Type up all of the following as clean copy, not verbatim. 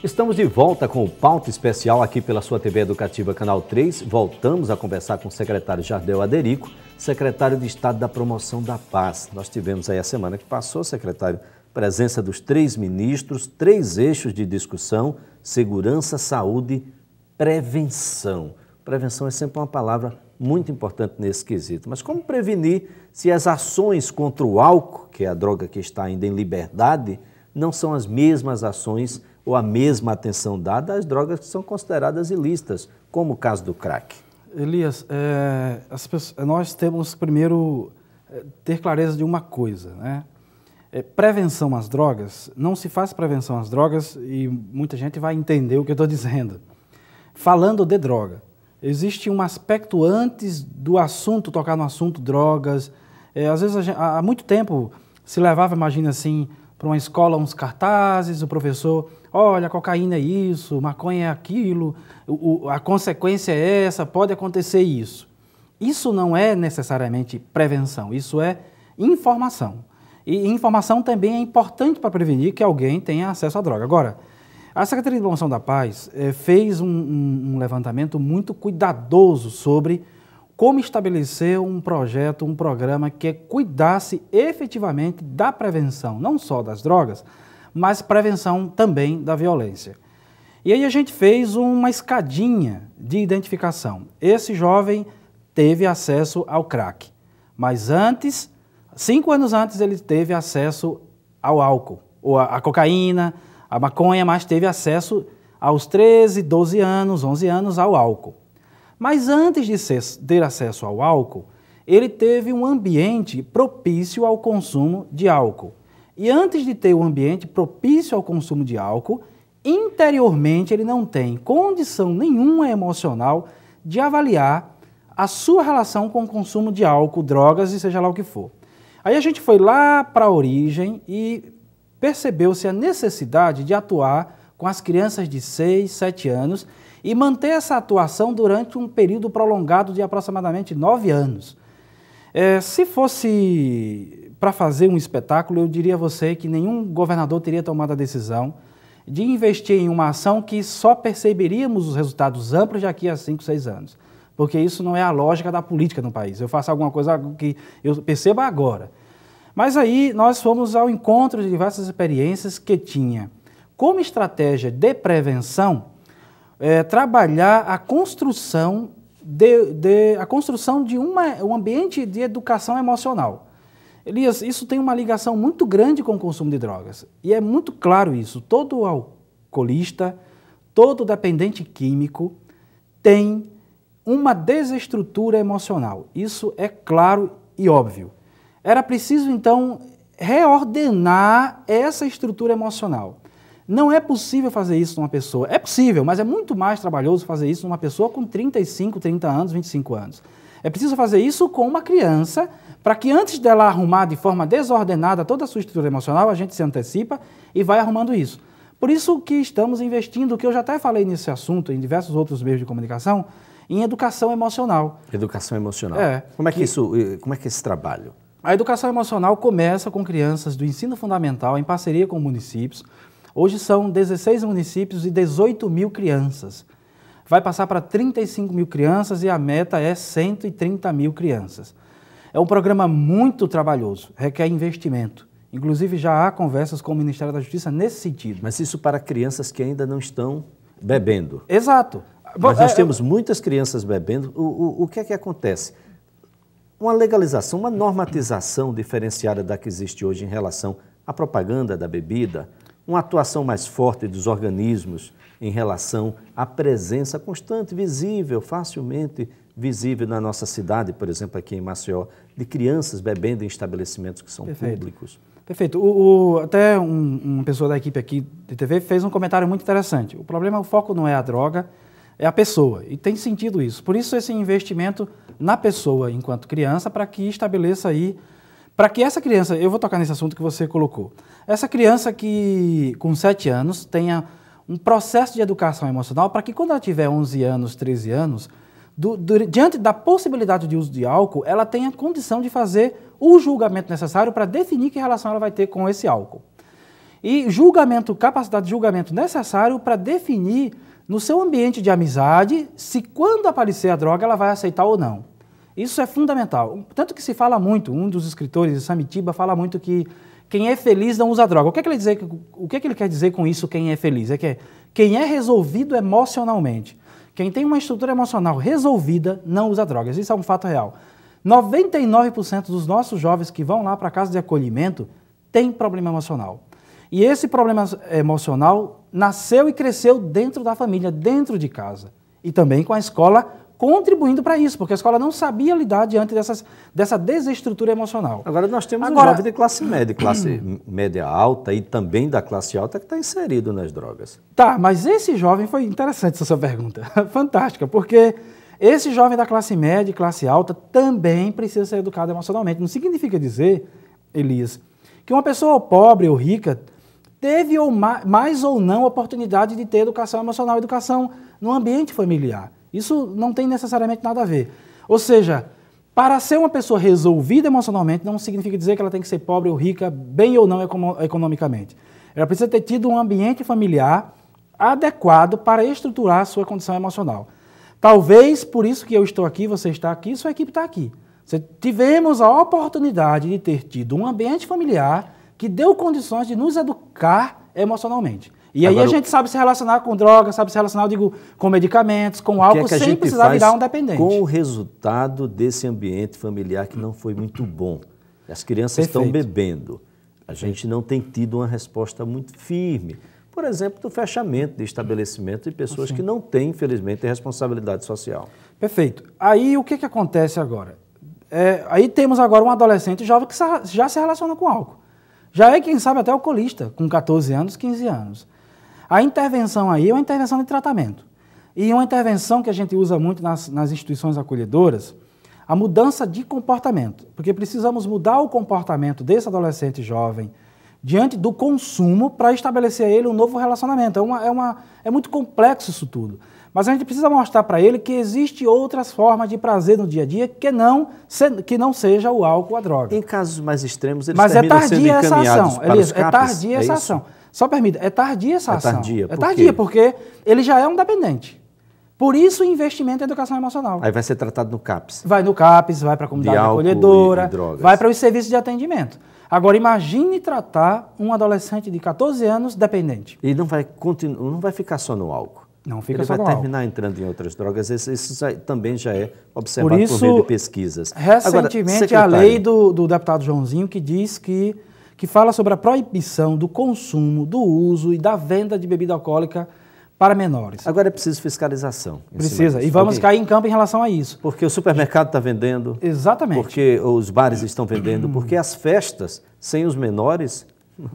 Estamos de volta com o Pauta Especial aqui pela sua TV Educativa Canal 3. Voltamos a conversar com o secretário Jardel Aderico, secretário de Estado da Promoção da Paz. Nós tivemos aí a semana que passou, secretário, presença dos 3 ministros, 3 eixos de discussão: segurança, saúde, prevenção. Prevenção é sempre uma palavra muito importante nesse quesito. Mas como prevenir se as ações contra o álcool, que é a droga que está ainda em liberdade, não são as mesmas ações ou a mesma atenção dada às drogas que são consideradas ilícitas, como o caso do crack? Elias, nós temos primeiro ter clareza de uma coisa, né? Prevenção às drogas, não se faz prevenção às drogas, e muita gente vai entender o que eu estou dizendo. Falando de droga, existe um aspecto antes do assunto, tocar no assunto drogas. Às vezes, há muito tempo, se levava, imagina assim, para uma escola uns cartazes, o professor: olha, cocaína é isso, maconha é aquilo, a consequência é essa, pode acontecer isso. Isso não é necessariamente prevenção, isso é informação. E informação também é importante para prevenir que alguém tenha acesso à droga. Agora, a Secretaria de Promoção da Paz fez um levantamento muito cuidadoso sobre como estabelecer um projeto, um programa que cuidasse efetivamente da prevenção, não só das drogas, mas prevenção também da violência. E aí a gente fez uma escadinha de identificação. Esse jovem teve acesso ao crack, mas antes, 5 anos antes, ele teve acesso ao álcool, ou à cocaína, à maconha, mas teve acesso aos 13, 12 anos, 11 anos ao álcool. Mas antes de ter acesso ao álcool, ele teve um ambiente propício ao consumo de álcool. E antes de ter um ambiente propício ao consumo de álcool, interiormente ele não tem condição nenhuma emocional de avaliar a sua relação com o consumo de álcool, drogas e seja lá o que for. Aí a gente foi lá para a origem e percebeu-se a necessidade de atuar com as crianças de 6, 7 anos e manter essa atuação durante um período prolongado de aproximadamente 9 anos. Se fosse para fazer um espetáculo, eu diria a você que nenhum governador teria tomado a decisão de investir em uma ação que só perceberíamos os resultados amplos daqui a 5, 6 anos. Porque isso não é a lógica da política no país. Eu faço alguma coisa que eu perceba agora. Mas aí nós fomos ao encontro de diversas experiências que tinha como estratégia de prevenção trabalhar a construção de um ambiente de educação emocional. Elias, isso tem uma ligação muito grande com o consumo de drogas. E é muito claro isso. Todo alcoolista, todo dependente químico tem uma desestrutura emocional. Isso é claro e óbvio. Era preciso, então, reordenar essa estrutura emocional. Não é possível fazer isso numa pessoa. É possível, mas é muito mais trabalhoso fazer isso numa pessoa com 35, 30 anos, 25 anos. É preciso fazer isso com uma criança, para que antes dela arrumar de forma desordenada toda a sua estrutura emocional, a gente se antecipa e vai arrumando isso. Por isso que estamos investindo, que eu já até falei nesse assunto em diversos outros meios de comunicação, em educação emocional. Educação emocional. Como é que é esse trabalho? A educação emocional começa com crianças do ensino fundamental, em parceria com municípios. Hoje são 16 municípios e 18 mil crianças. Vai passar para 35 mil crianças e a meta é 130 mil crianças. É um programa muito trabalhoso, requer investimento. Inclusive já há conversas com o Ministério da Justiça nesse sentido. Mas isso para crianças que ainda não estão bebendo. Exato. Mas nós temos muitas crianças bebendo. O que é que acontece? Uma legalização, uma normatização diferenciada da que existe hoje em relação à propaganda da bebida, uma atuação mais forte dos organismos em relação à presença constante, visível, facilmente visível na nossa cidade, por exemplo, aqui em Maceió, de crianças bebendo em estabelecimentos que são públicos. Perfeito. Até uma pessoa da equipe aqui de TV fez um comentário muito interessante. O problema, o foco não é a droga, é a pessoa. E tem sentido isso. Por isso esse investimento na pessoa enquanto criança, para que estabeleça aí, para que essa criança, eu vou tocar nesse assunto que você colocou, essa criança que com 7 anos tenha um processo de educação emocional, para que quando ela tiver 11 anos, 13 anos, diante da possibilidade de uso de álcool, ela tenha condição de fazer o julgamento necessário para definir que relação ela vai ter com esse álcool. e julgamento, capacidade de julgamento necessário para definir no seu ambiente de amizade se quando aparecer a droga ela vai aceitar ou não. Isso é fundamental. Tanto que se fala muito, um dos escritores, Samitiba, fala muito que quem é feliz não usa droga. O que é que ele quer dizer com isso, quem é feliz? É que quem é resolvido emocionalmente, quem tem uma estrutura emocional resolvida, não usa drogas. Isso é um fato real. 99% dos nossos jovens que vão lá para a casa de acolhimento têm problema emocional. E esse problema emocional nasceu e cresceu dentro da família, dentro de casa. E também com a escola contribuindo para isso, porque a escola não sabia lidar diante dessa desestrutura emocional. Agora nós temos um jovem de classe média alta e também da classe alta que está inserido nas drogas. Tá, mas esse jovem, foi interessante essa sua pergunta, fantástica, porque esse jovem da classe média e classe alta também precisa ser educado emocionalmente. Não significa dizer, Elias, que uma pessoa pobre ou rica teve mais ou não oportunidade de ter educação emocional, educação no ambiente familiar. Isso não tem necessariamente nada a ver. Ou seja, para ser uma pessoa resolvida emocionalmente, não significa dizer que ela tem que ser pobre ou rica, bem ou não economicamente. Ela precisa ter tido um ambiente familiar adequado para estruturar a sua condição emocional. Talvez por isso que eu estou aqui, você está aqui, sua equipe está aqui. Tivemos a oportunidade de ter tido um ambiente familiar que deu condições de nos educar emocionalmente. E aí a gente sabe se relacionar com drogas, sabe se relacionar, com medicamentos, com álcool, sem precisar virar um dependente. Com o resultado desse ambiente familiar que não foi muito bom. As crianças estão bebendo. A gente não tem tido uma resposta muito firme. Por exemplo, do fechamento de estabelecimento de pessoas que não têm, infelizmente, responsabilidade social. Perfeito. Aí o que acontece agora? Aí temos agora um adolescente jovem que já se relaciona com álcool. Já é, quem sabe, até alcoolista, com 14 anos, 15 anos. A intervenção aí é uma intervenção de tratamento. E uma intervenção que a gente usa muito nas instituições acolhedoras, a mudança de comportamento. Porque precisamos mudar o comportamento desse adolescente jovem diante do consumo para estabelecer a ele um novo relacionamento. É muito complexo isso tudo. Mas a gente precisa mostrar para ele que existem outras formas de prazer no dia a dia que não seja o álcool ou a droga. Em casos mais extremos, eles terminam sendo encaminhados para os CAPs. É tardia essa ação. Só permita, é tardia essa ação. É tardia, porque ele já é um dependente. Por isso o investimento em educação emocional. Aí vai ser tratado no CAPS. Vai no CAPS, vai para a comunidade acolhedora, vai para os serviços de atendimento. Agora, imagine tratar um adolescente de 14 anos dependente. E não vai ficar só no álcool. Não fica só no álcool. Ele vai terminar entrando em outras drogas. Isso também já é observado por meio de pesquisas. Recentemente, agora, a lei do deputado Joãozinho que diz que fala sobre a proibição do consumo, do uso e da venda de bebida alcoólica para menores. Agora é preciso fiscalização. Precisa, e vamos cair em campo em relação a isso. Porque o supermercado está vendendo. Exatamente. Porque os bares estão vendendo, porque as festas sem os menores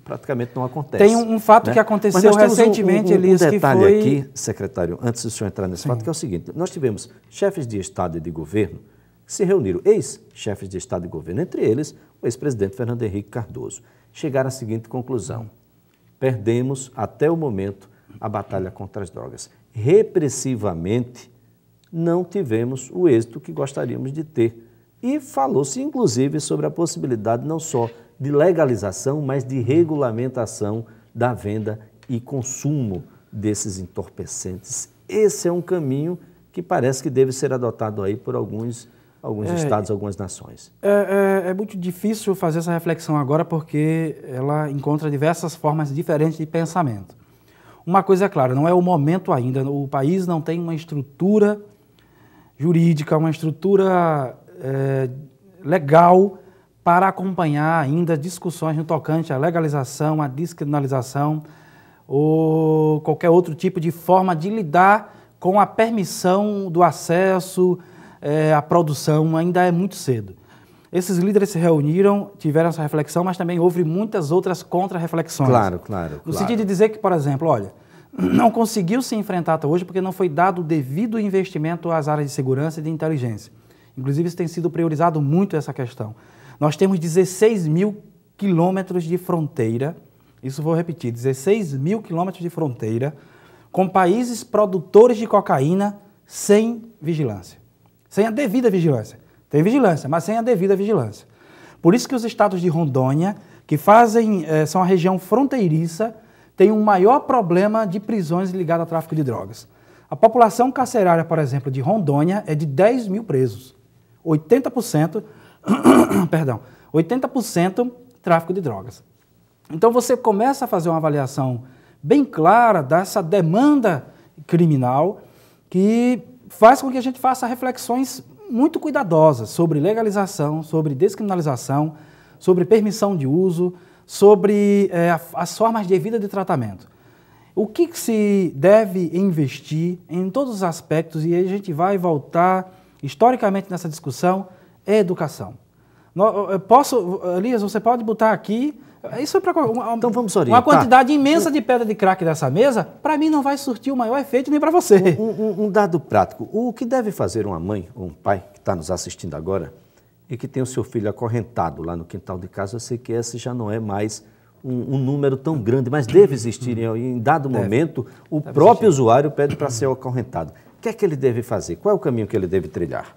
praticamente não acontecem. Tem um fato que aconteceu recentemente, Elias, que foi... Um detalhe aqui, secretário, antes do senhor entrar nesse fato, que é o seguinte, nós tivemos chefes de Estado e de governo que se reuniram, ex-chefes de Estado e governo, entre eles o ex-presidente Fernando Henrique Cardoso. Chegaram à seguinte conclusão: perdemos, até o momento, a batalha contra as drogas. Repressivamente, não tivemos o êxito que gostaríamos de ter. E falou-se, inclusive, sobre a possibilidade não só de legalização, mas de regulamentação da venda e consumo desses entorpecentes. Esse é um caminho que parece que deve ser adotado aí por alguns estados, algumas nações. É muito difícil fazer essa reflexão agora porque ela encontra diversas formas diferentes de pensamento. Uma coisa é clara, não é o momento ainda, o país não tem uma estrutura jurídica, uma estrutura legal para acompanhar ainda discussões no tocante à legalização, à descriminalização ou qualquer outro tipo de forma de lidar com a permissão do acesso, a produção, ainda é muito cedo. Esses líderes se reuniram, tiveram essa reflexão, mas também houve muitas outras contra-reflexões. Claro. No sentido de dizer que, por exemplo, olha, não conseguiu se enfrentar até hoje porque não foi dado o devido investimento às áreas de segurança e de inteligência. Inclusive, isso tem sido priorizado muito essa questão. Nós temos 16 mil quilômetros de fronteira, isso vou repetir, 16 mil quilômetros de fronteira, com países produtores de cocaína sem vigilância. Sem a devida vigilância. Tem vigilância, mas sem a devida vigilância. Por isso que os estados de Rondônia, que são a região fronteiriça, tem um maior problema de prisões ligadas ao tráfico de drogas. A população carcerária, por exemplo, de Rondônia é de 10 mil presos. 80%, perdão, 80% tráfico de drogas. Então você começa a fazer uma avaliação bem clara dessa demanda criminal que faz com que a gente faça reflexões muito cuidadosas sobre legalização, sobre descriminalização, sobre permissão de uso, sobre as formas devidas de tratamento. O que se deve investir em todos os aspectos, e aí a gente vai voltar historicamente nessa discussão, é educação. Elias, você pode botar aqui, isso é para então vamos orientar. Uma quantidade imensa de pedra de crack dessa mesa, para mim não vai surtir o maior efeito nem para você. Um dado prático, o que deve fazer uma mãe ou um pai que está nos assistindo agora e que tem o seu filho acorrentado lá no quintal de casa? Eu sei que esse já não é mais um número tão grande, mas deve existir em dado momento, o próprio usuário pede para ser acorrentado. O que é que ele deve fazer? Qual é o caminho que ele deve trilhar?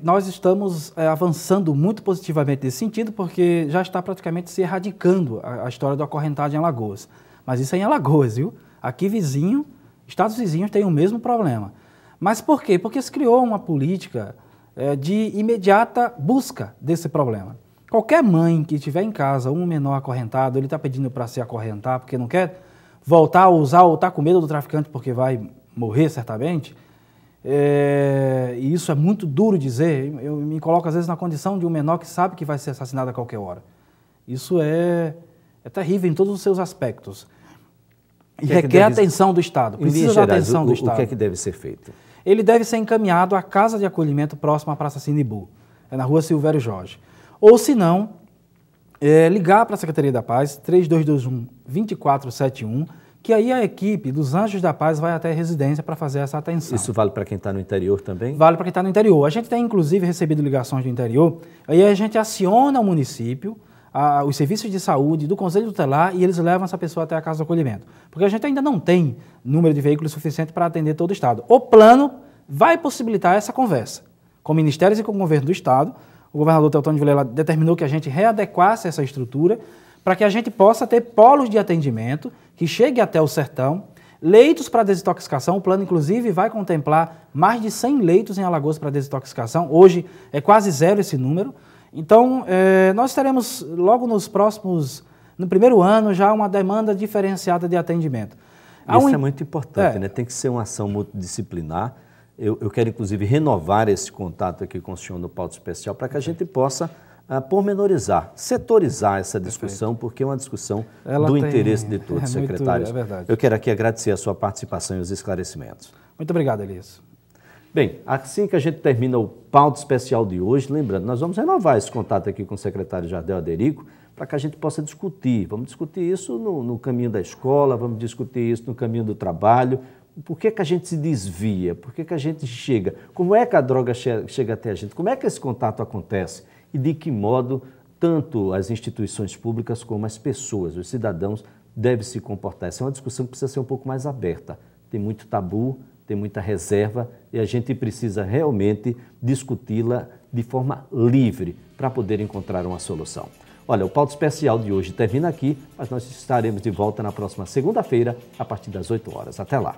Nós estamos avançando muito positivamente nesse sentido, porque já está praticamente se erradicando a história do acorrentado em Alagoas. Mas isso é em Alagoas, viu? Aqui vizinho, estados vizinhos têm o mesmo problema. Mas por quê? Porque se criou uma política de imediata busca desse problema. Qualquer mãe que tiver em casa um menor acorrentado, ele está pedindo para se acorrentar porque não quer voltar a usar ou está com medo do traficante porque vai morrer certamente, e isso é muito duro dizer, eu me coloco às vezes na condição de um menor que sabe que vai ser assassinado a qualquer hora. Isso é terrível em todos os seus aspectos. E requer atenção do Estado, precisa da atenção do Estado. O que é que deve ser feito? Ele deve ser encaminhado à casa de acolhimento próxima à Praça Sinibu, na rua Silvério Jorge. Ou se não, ligar para a Secretaria da Paz, 3221-2471, que aí a equipe dos Anjos da Paz vai até a residência para fazer essa atenção. Isso vale para quem está no interior também? Vale para quem está no interior. A gente tem, inclusive, recebido ligações do interior, aí a gente aciona o município, os serviços de saúde, do Conselho Tutelar, e eles levam essa pessoa até a casa de acolhimento. Porque a gente ainda não tem número de veículos suficiente para atender todo o Estado. O plano vai possibilitar essa conversa com ministérios e com o governo do Estado. O governador Teotônio Vilela determinou que a gente readequasse essa estrutura para que a gente possa ter polos de atendimento que chegue até o sertão, leitos para desintoxicação. O plano, inclusive, vai contemplar mais de 100 leitos em Alagoas para desintoxicação. Hoje é quase zero esse número. Então, nós teremos logo no primeiro ano, já uma demanda diferenciada de atendimento. Isso é muito importante, né? Tem que ser uma ação multidisciplinar. Eu quero, inclusive, renovar esse contato aqui com o senhor no Pauta Especial para que a gente possa pormenorizar, setorizar essa discussão, porque é uma discussão do interesse de todos, secretários. É verdade. Eu quero aqui agradecer a sua participação e os esclarecimentos. Muito obrigado, Elias. Bem, assim que a gente termina o Pauta Especial de hoje, lembrando, nós vamos renovar esse contato aqui com o secretário Jardel Aderico para que a gente possa discutir. Vamos discutir isso no caminho da escola, vamos discutir isso no caminho do trabalho. Por que a gente se desvia? Por que a gente chega? Como é que a droga chega até a gente? Como é que esse contato acontece? E de que modo tanto as instituições públicas como as pessoas, os cidadãos, devem se comportar? Essa é uma discussão que precisa ser um pouco mais aberta. Tem muito tabu, tem muita reserva e a gente precisa realmente discuti-la de forma livre para poder encontrar uma solução. Olha, o Pauta Especial de hoje termina aqui, mas nós estaremos de volta na próxima segunda-feira, a partir das 8 horas. Até lá!